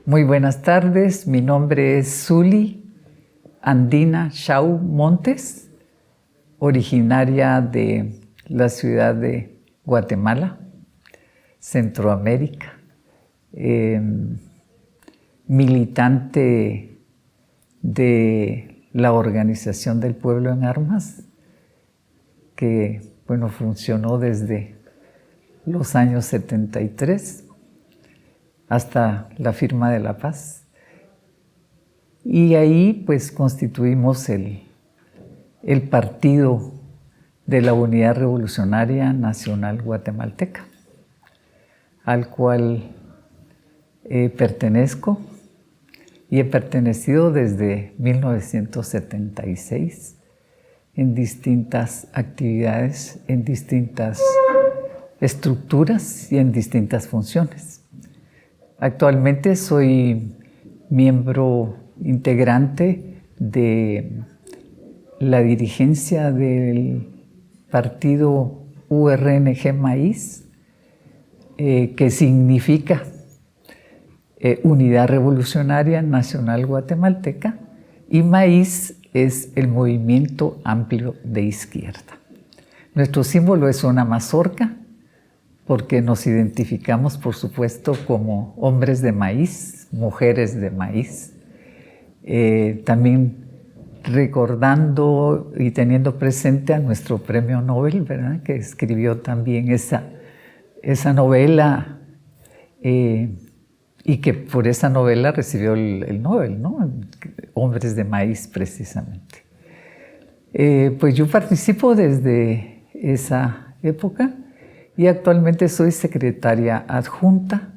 Muy buenas tardes, mi nombre es Zuli Andina Shaw Montes, originaria de la ciudad de Guatemala, Centroamérica, militante de la Organización del Pueblo en Armas, que funcionó desde los años 73 hasta la firma de la paz. Y ahí constituimos el Partido de la Unidad Revolucionaria Nacional Guatemalteca, al cual pertenezco y he pertenecido desde 1976 en distintas actividades, en distintas estructuras y en distintas funciones. Actualmente soy miembro integrante de la dirigencia del partido URNG Maíz, que significa Unidad Revolucionaria Nacional Guatemalteca, y Maíz es el movimiento amplio de izquierda. Nuestro símbolo es una mazorca, porque nos identificamos, por supuesto, como hombres de maíz, mujeres de maíz. También recordando y teniendo presente a nuestro premio Nobel, ¿verdad?, que escribió también esa novela, y que por esa novela recibió el Nobel, ¿no? Hombres de maíz, precisamente. Yo participo desde esa época y actualmente soy secretaria adjunta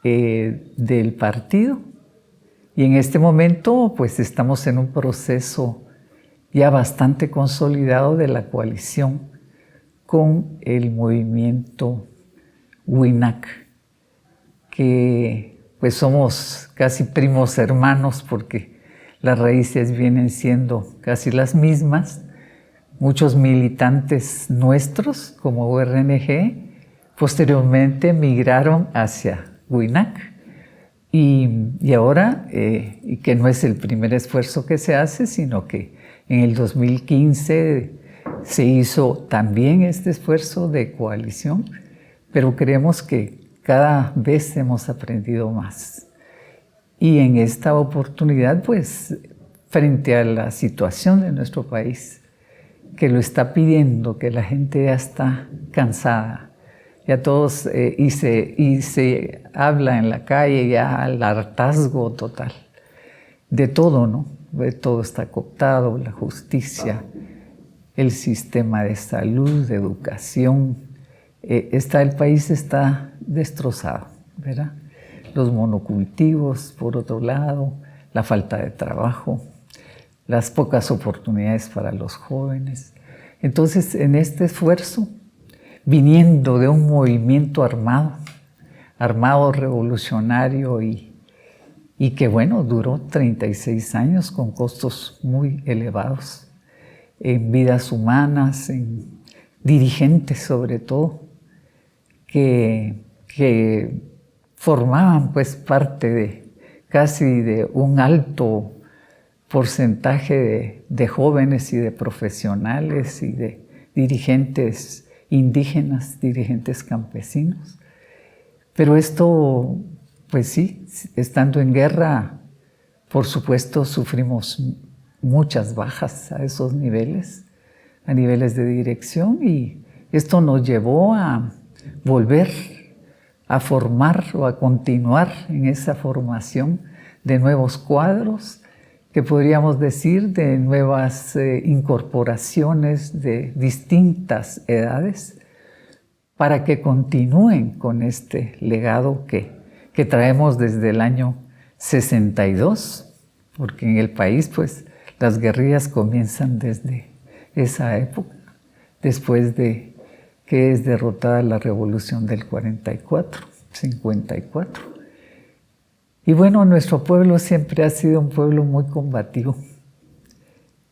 del partido. Y en este momento estamos en un proceso ya bastante consolidado de la coalición con el movimiento WINAC, que somos casi primos hermanos porque las raíces vienen siendo casi las mismas. Muchos militantes nuestros, como URNG, posteriormente migraron hacia WINAC. Y ahora, y que no es el primer esfuerzo que se hace, sino que en el 2015 se hizo también este esfuerzo de coalición, pero creemos que cada vez hemos aprendido más. Y en esta oportunidad, frente a la situación de nuestro país, que lo está pidiendo, que la gente ya está cansada, ya todos, y se habla en la calle ya el hartazgo total de todo, ¿no? Todo está cooptado, la justicia, el sistema de salud, de educación, el país está destrozado, ¿verdad? Los monocultivos, por otro lado, la falta de trabajo, las pocas oportunidades para los jóvenes. Entonces, en este esfuerzo, viniendo de un movimiento armado revolucionario y que duró 36 años con costos muy elevados en vidas humanas, en dirigentes sobre todo, que formaban parte casi de un alto porcentaje de jóvenes y de profesionales y de dirigentes indígenas, dirigentes campesinos. Pero esto, sí, estando en guerra, por supuesto, sufrimos muchas bajas a esos niveles, a niveles de dirección, y esto nos llevó a volver a formar o a continuar en esa formación de nuevos cuadros, que podríamos decir de nuevas incorporaciones de distintas edades, para que continúen con este legado que traemos desde el año 62, porque en el país las guerrillas comienzan desde esa época, después de que es derrotada la revolución del 44, 54. Y nuestro pueblo siempre ha sido un pueblo muy combativo,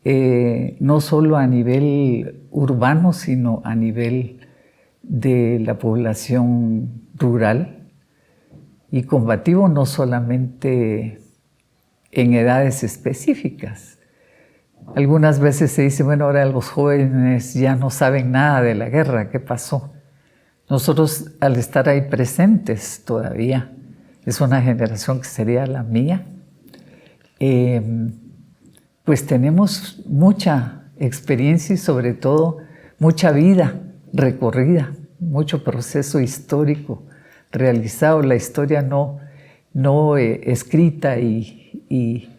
no solo a nivel urbano, sino a nivel de la población rural, y combativo no solamente en edades específicas. Algunas veces se dice, bueno, ahora los jóvenes ya no saben nada de la guerra, ¿qué pasó? Nosotros, al estar ahí presentes todavía, es una generación que sería la mía, pues tenemos mucha experiencia y sobre todo mucha vida recorrida, mucho proceso histórico realizado, la historia no escrita y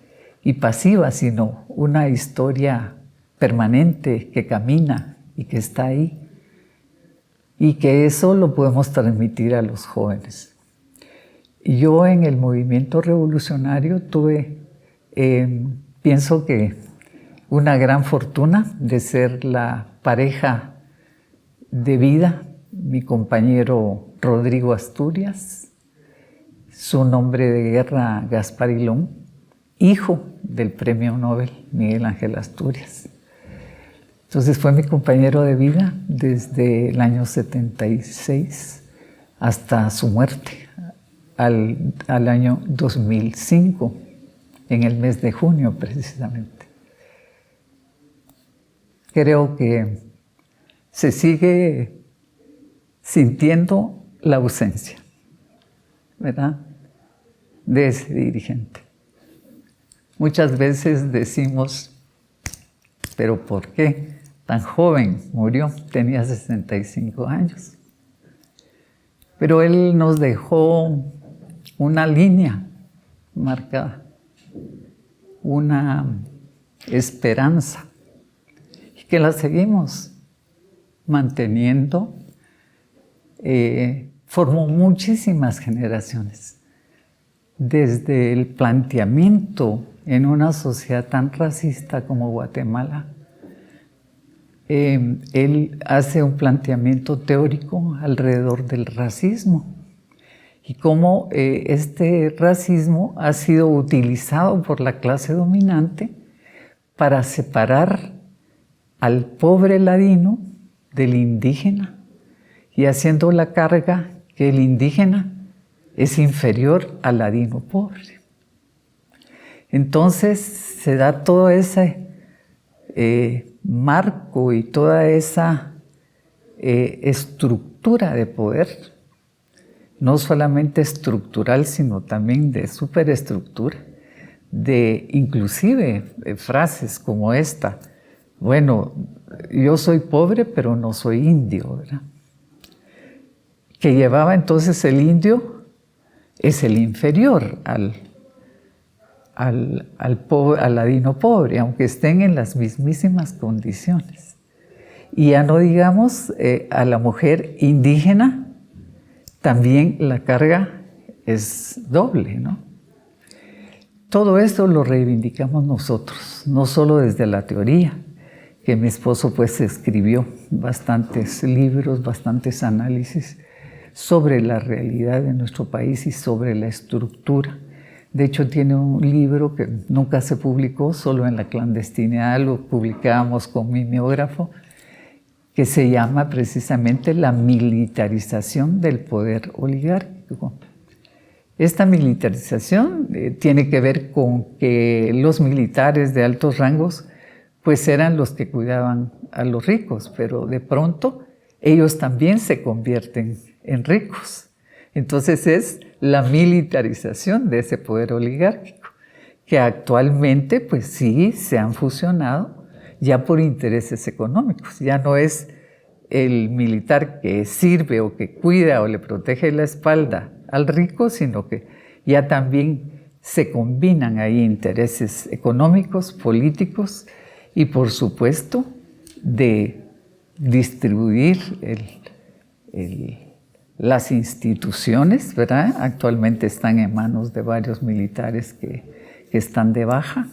pasiva, sino una historia permanente que camina y que está ahí, y que eso lo podemos transmitir a los jóvenes. Yo en el movimiento revolucionario tuve, pienso que una gran fortuna de ser la pareja de vida, mi compañero Rodrigo Asturias, su nombre de guerra Gaspar Hilón, hijo del premio Nobel Miguel Ángel Asturias. Entonces fue mi compañero de vida desde el año 76 hasta su muerte, al año 2005, en el mes de junio precisamente. Creo que se sigue sintiendo la ausencia, ¿verdad?, de ese dirigente. Muchas veces decimos, ¿pero por qué tan joven murió? Tenía 65 años. Pero él nos dejó una línea marcada, una esperanza, y que la seguimos manteniendo. Formó muchísimas generaciones. Desde el planteamiento en una sociedad tan racista como Guatemala, él hace un planteamiento teórico alrededor del racismo y cómo este racismo ha sido utilizado por la clase dominante para separar al pobre ladino del indígena, y haciendo la carga que el indígena es inferior al ladino pobre. Entonces se da todo ese marco y toda esa estructura de poder, no solamente estructural, sino también de superestructura, de inclusive frases como esta: bueno, yo soy pobre pero no soy indio, ¿verdad? Que llevaba entonces el indio es el inferior al ladino pobre, aunque estén en las mismísimas condiciones. Y ya no digamos a la mujer indígena, también la carga es doble, ¿no? Todo esto lo reivindicamos nosotros, no solo desde la teoría, que mi esposo pues escribió bastantes libros, bastantes análisis sobre la realidad de nuestro país y sobre la estructura. De hecho, tiene un libro que nunca se publicó, solo en la clandestinidad lo publicábamos con mimeógrafo, que se llama precisamente La militarización del poder oligárquico. Esta militarización tiene que ver con que los militares de altos rangos pues eran los que cuidaban a los ricos, pero de pronto ellos también se convierten en ricos. Entonces es la militarización de ese poder oligárquico, que actualmente pues sí se han fusionado ya por intereses económicos. Ya no es el militar que sirve o que cuida o le protege la espalda al rico, sino que ya también se combinan ahí intereses económicos, políticos y por supuesto de distribuir las instituciones, ¿verdad? Actualmente están en manos de varios militares que están de baja.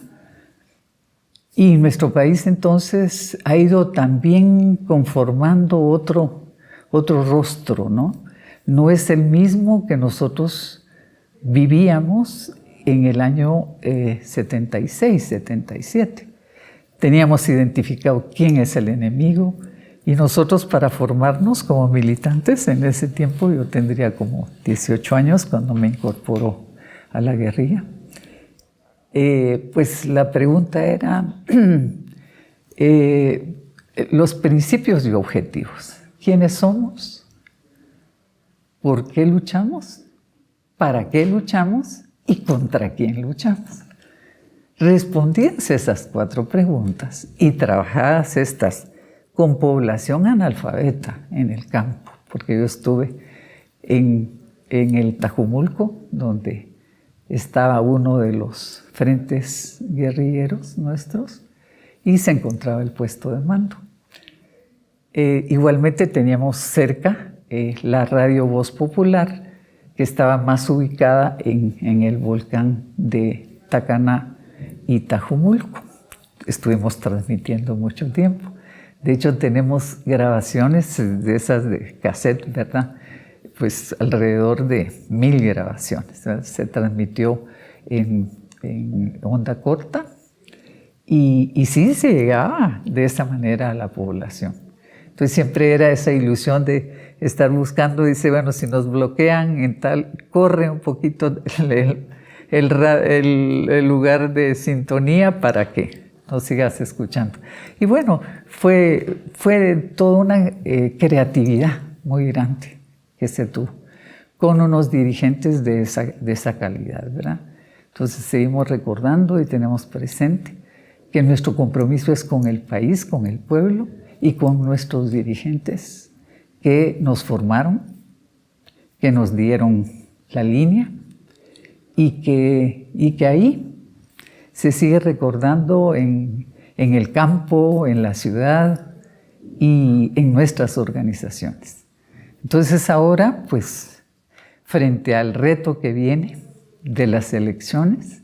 Y nuestro país entonces ha ido también conformando otro rostro, ¿no? No es el mismo que nosotros vivíamos en el año 76, 77. Teníamos identificado quién es el enemigo y nosotros para formarnos como militantes en ese tiempo, yo tendría como 18 años cuando me incorporó a la guerrilla, pues la pregunta era los principios y objetivos. ¿Quiénes somos? ¿Por qué luchamos? ¿Para qué luchamos? ¿Y contra quién luchamos? Respondidas esas 4 preguntas y trabajadas estas con población analfabeta en el campo, porque yo estuve en el Tajumulco, donde estaba uno de los frentes guerrilleros nuestros, y se encontraba el puesto de mando. Igualmente teníamos cerca la radio Voz Popular, que estaba más ubicada en el volcán de Tacaná y Tajumulco. Estuvimos transmitiendo mucho tiempo. De hecho, tenemos grabaciones de esas de cassette, ¿verdad? Pues alrededor de 1000 grabaciones, ¿verdad? Se transmitió en onda corta y sí se llegaba de esa manera a la población. Entonces siempre era esa ilusión de estar buscando, dice, bueno, si nos bloquean en tal, corre un poquito el lugar de sintonía para que nos sigas escuchando. Y bueno, fue toda una creatividad muy grande que se tuvo con unos dirigentes de esa calidad, ¿verdad? Entonces seguimos recordando y tenemos presente que nuestro compromiso es con el país, con el pueblo y con nuestros dirigentes que nos formaron, que nos dieron la línea y que ahí se sigue recordando en el campo, en la ciudad y en nuestras organizaciones. Entonces ahora, pues, frente al reto que viene de las elecciones,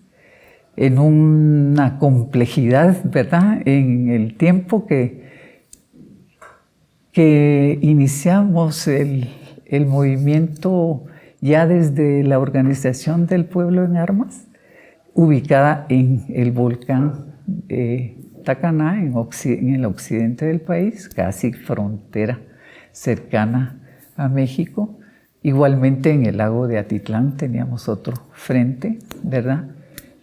en una complejidad, ¿verdad?, en el tiempo que iniciamos el movimiento ya desde la Organización del Pueblo en Armas, ubicada en el volcán Tacaná, en el occidente del país, casi frontera cercana a México. Igualmente en el lago de Atitlán teníamos otro frente, ¿verdad?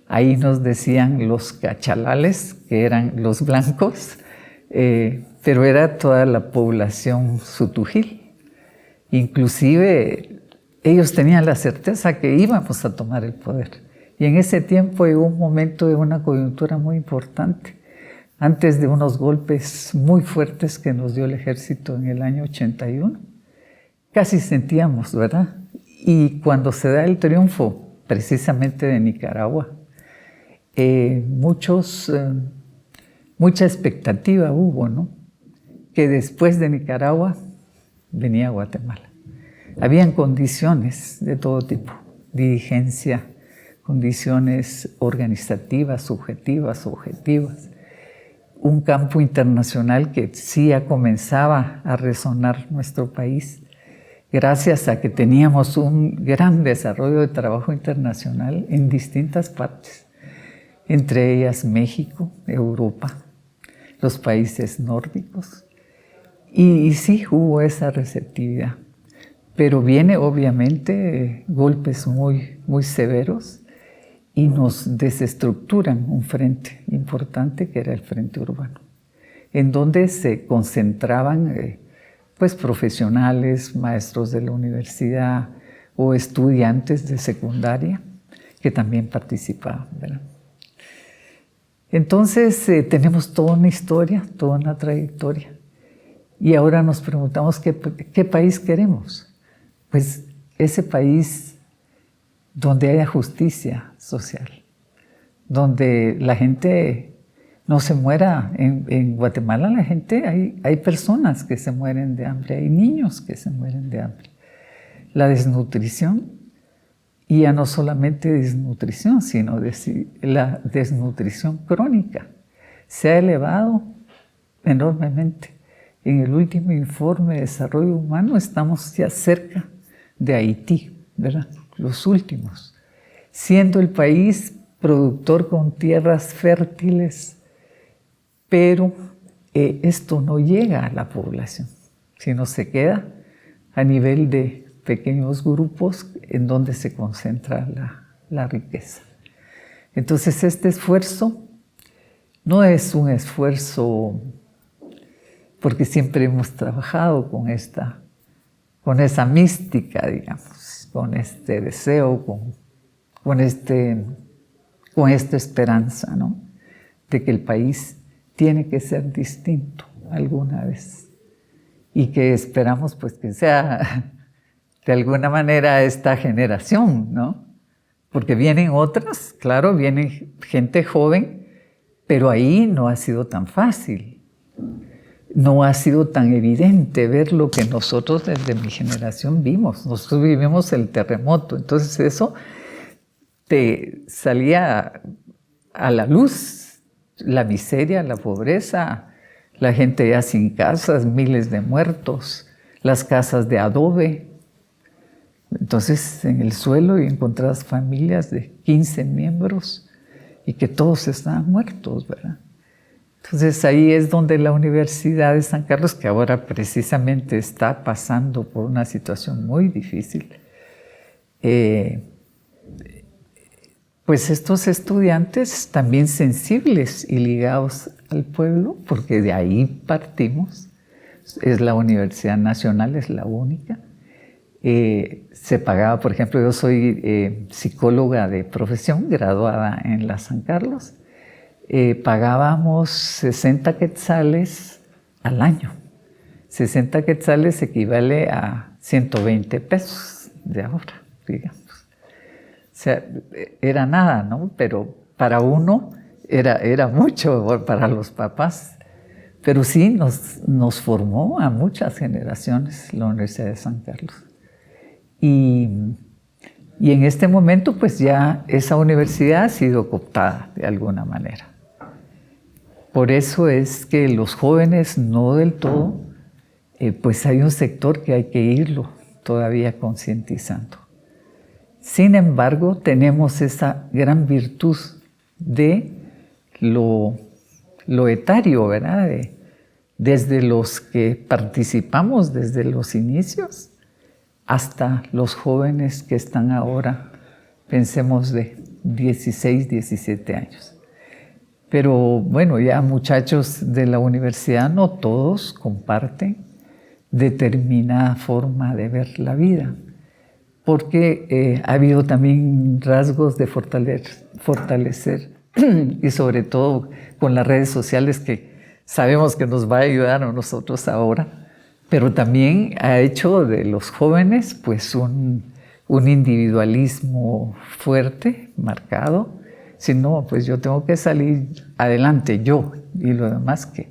Ahí nos decían los cachalales, que eran los blancos, pero era toda la población sutujil. Inclusive ellos tenían la certeza que íbamos a tomar el poder. Y en ese tiempo llegó un momento de una coyuntura muy importante, antes de unos golpes muy fuertes que nos dio el ejército en el año 81. Casi sentíamos, ¿verdad? Y cuando se da el triunfo, precisamente de Nicaragua, mucha expectativa hubo, ¿no? Que después de Nicaragua venía Guatemala. Habían condiciones de todo tipo, dirigencia, condiciones organizativas, subjetivas, objetivas. Un campo internacional que sí ya comenzaba a resonar nuestro país, gracias a que teníamos un gran desarrollo de trabajo internacional en distintas partes, entre ellas México, Europa, los países nórdicos. Y sí hubo esa receptividad, pero viene obviamente golpes muy, muy severos y nos desestructuran un frente importante que era el frente urbano, en donde se concentraban pues profesionales, maestros de la universidad o estudiantes de secundaria que también participaban, ¿verdad? Entonces tenemos toda una historia, toda una trayectoria. Y ahora nos preguntamos qué país queremos. Pues ese país donde haya justicia social, donde la gente no se muera. En Guatemala la gente, hay personas que se mueren de hambre, hay niños que se mueren de hambre. La desnutrición, y ya no solamente desnutrición, sino la desnutrición crónica, se ha elevado enormemente. En el último informe de desarrollo humano estamos ya cerca de Haití, ¿verdad? Los últimos, siendo el país productor con tierras fértiles pero esto no llega a la población, sino se queda a nivel de pequeños grupos en donde se concentra la riqueza. Entonces este esfuerzo no es un esfuerzo porque siempre hemos trabajado con esa mística, digamos, con este deseo, con esta esperanza, ¿no? De que el país tiene que ser distinto alguna vez y que esperamos pues que sea de alguna manera esta generación, ¿no? Porque vienen otras, claro, viene gente joven, pero ahí no ha sido tan fácil, no ha sido tan evidente ver lo que nosotros desde mi generación vimos. Nosotros vivimos el terremoto, entonces eso te salía a la luz, la miseria, la pobreza, la gente ya sin casas, miles de muertos, las casas de adobe. Entonces en el suelo y encontrabas familias de 15 miembros y que todos estaban muertos, ¿verdad? Entonces ahí es donde la Universidad de San Carlos, que ahora precisamente está pasando por una situación muy difícil, pues estos estudiantes también sensibles y ligados al pueblo, porque de ahí partimos, es la Universidad Nacional, es la única. Se pagaba, por ejemplo, yo soy psicóloga de profesión, graduada en la San Carlos, pagábamos 60 quetzales al año. 60 quetzales equivale a 120 pesos de ahora, digamos. O sea, era nada, ¿no? Pero para uno era mucho, para los papás. Pero sí nos formó a muchas generaciones la Universidad de San Carlos. Y en este momento, pues ya esa universidad ha sido cooptada de alguna manera. Por eso es que los jóvenes, no del todo, pues hay un sector que hay que irlo todavía concientizando. Sin embargo, tenemos esa gran virtud de lo etario, ¿verdad? Desde los que participamos desde los inicios hasta los jóvenes que están ahora, pensemos de 16, 17 años. Pero bueno, ya muchachos de la universidad, no todos comparten determinada forma de ver la vida, porque ha habido también rasgos de fortalecer y sobre todo con las redes sociales que sabemos que nos va a ayudar a nosotros ahora, pero también ha hecho de los jóvenes pues un individualismo fuerte, marcado. Si no, pues yo tengo que salir adelante, yo, y lo demás que.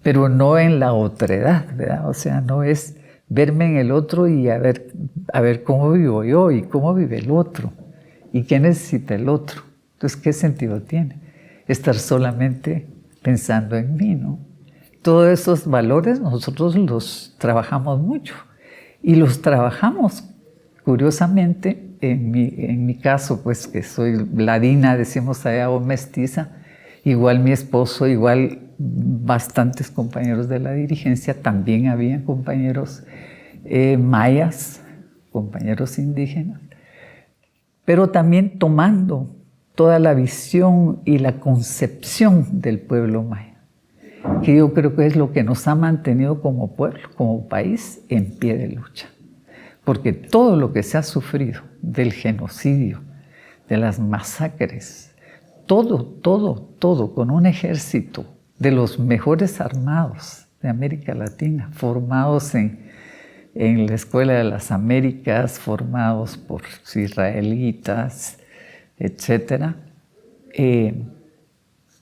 Pero no en la otredad, ¿verdad? O sea, no es verme en el otro y a ver cómo vivo yo y cómo vive el otro y qué necesita el otro. Entonces, ¿qué sentido tiene estar solamente pensando en mí, no? Todos esos valores nosotros los trabajamos mucho y los trabajamos curiosamente. En mi caso, pues que soy ladina, decimos allá, o mestiza, igual mi esposo, igual bastantes compañeros de la dirigencia, también había compañeros mayas, compañeros indígenas, pero también tomando toda la visión y la concepción del pueblo maya, que yo creo que es lo que nos ha mantenido como pueblo, como país, en pie de lucha. Porque todo lo que se ha sufrido del genocidio, de las masacres, todo, con un ejército de los mejores armados de América Latina, formados en la Escuela de las Américas, formados por israelitas, etc.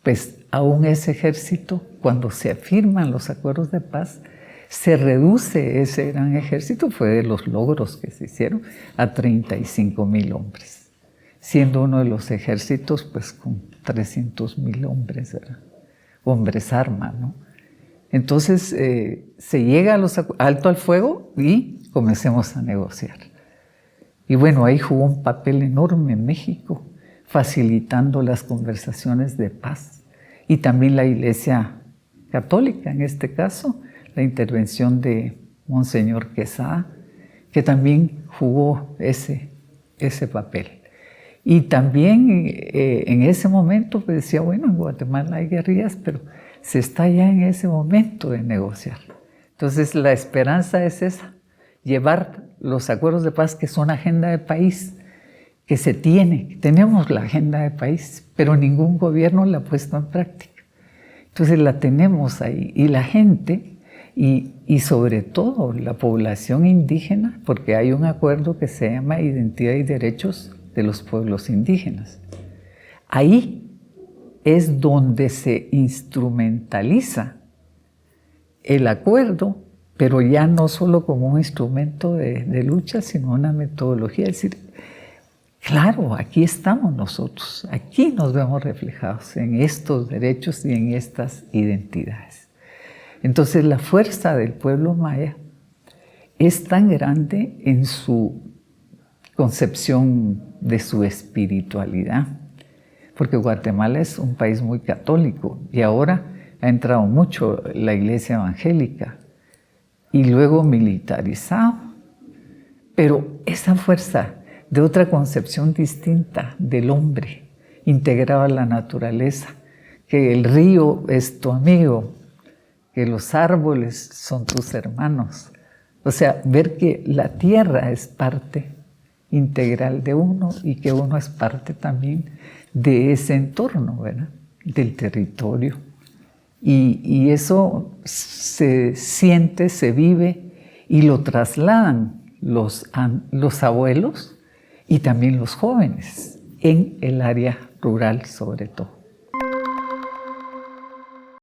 Pues aún ese ejército, cuando se firman los acuerdos de paz, se reduce ese gran ejército, fue de los logros que se hicieron, a 35,000 hombres, siendo uno de los ejércitos pues con 300,000 hombres, ¿verdad? Hombres arma, ¿no? Entonces se llega a alto al fuego y comencemos a negociar. Y bueno, ahí jugó un papel enorme México, facilitando las conversaciones de paz y también la Iglesia Católica, en este caso, la intervención de Monseñor Quesada, que también jugó ese papel. Y también en ese momento pues decía, bueno, en Guatemala hay guerrillas, pero se está ya en ese momento de negociar. Entonces la esperanza es esa, llevar los acuerdos de paz, que son agenda de país, que se tiene, tenemos la agenda de país, pero ningún gobierno la ha puesto en práctica. Entonces la tenemos ahí, y la gente, y sobre todo la población indígena, porque hay un acuerdo que se llama Identidad y Derechos de los Pueblos Indígenas. Ahí es donde se instrumentaliza el acuerdo, pero ya no solo como un instrumento de lucha, sino una metodología. Es decir, claro, aquí estamos nosotros, aquí nos vemos reflejados en estos derechos y en estas identidades. Entonces la fuerza del pueblo maya es tan grande en su concepción de su espiritualidad, porque Guatemala es un país muy católico y ahora ha entrado mucho la iglesia evangélica y luego militarizado, pero esa fuerza de otra concepción distinta del hombre, integrado a la naturaleza, que el río es tu amigo, que los árboles son tus hermanos. O sea, ver que la tierra es parte integral de uno y que uno es parte también de ese entorno, ¿verdad? Del territorio. Y eso se siente, se vive y lo trasladan los abuelos y también los jóvenes en el área rural sobre todo.